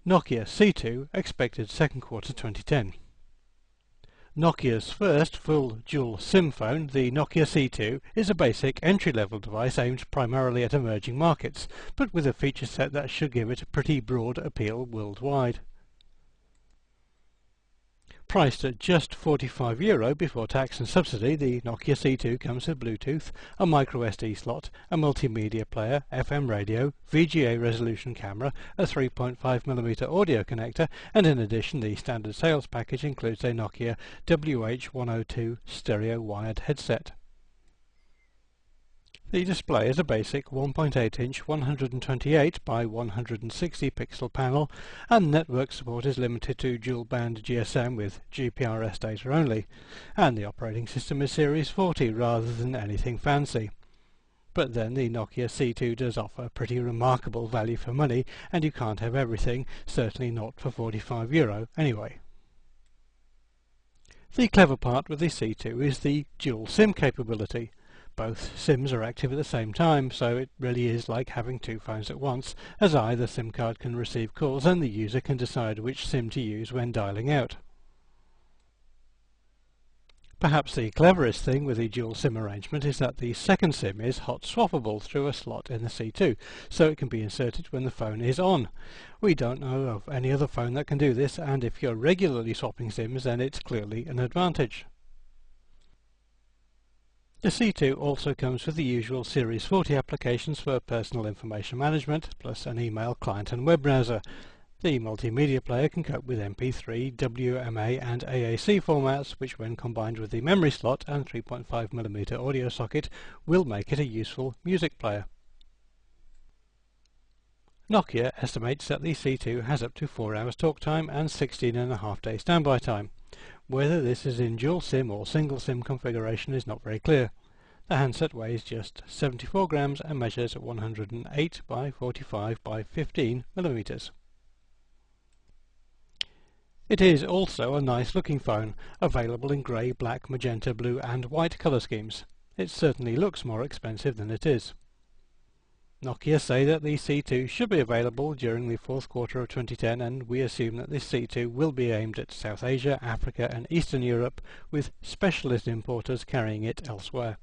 Nokia C2 expected second quarter 2010. Nokia's first full dual SIM phone, the Nokia C2, is a basic entry-level device aimed primarily at emerging markets, but with a feature set that should give it a pretty broad appeal worldwide. Priced at just €45 before tax and subsidy, the Nokia C2 comes with Bluetooth, a microSD slot, a multimedia player, FM radio, VGA resolution camera, a 3.5mm audio connector, and in addition the standard sales package includes a Nokia WH102 stereo wired headset. The display is a basic 1.8-inch 128 by 160 pixel panel, and network support is limited to dual-band GSM with GPRS data only, and the operating system is Series 40 rather than anything fancy. But then the Nokia C2 does offer pretty remarkable value for money, and you can't have everything, certainly not for €45 anyway. The clever part with the C2 is the dual SIM capability. Both SIMs are active at the same time, so it really is like having two phones at once, as either SIM card can receive calls and the user can decide which SIM to use when dialing out. Perhaps the cleverest thing with the dual SIM arrangement is that the second SIM is hot swappable through a slot in the C2, so it can be inserted when the phone is on. We don't know of any other phone that can do this, and if you're regularly swapping SIMs, then it's clearly an advantage. The C2 also comes with the usual Series 40 applications for personal information management, plus an email client and web browser. The multimedia player can cope with MP3, WMA and AAC formats, which when combined with the memory slot and 3.5mm audio socket will make it a useful music player. Nokia estimates that the C2 has up to 4 hours talk time and 16.5 days standby time. Whether this is in dual SIM or single SIM configuration is not very clear. The handset weighs just 74 grams and measures 108 by 45 by 15 millimeters. It is also a nice looking phone, available in grey, black, magenta, blue and white colour schemes. It certainly looks more expensive than it is. Nokia say that the C2 should be available during the fourth quarter of 2010, and we assume that this C2 will be aimed at South Asia, Africa and Eastern Europe, with specialist importers carrying it elsewhere.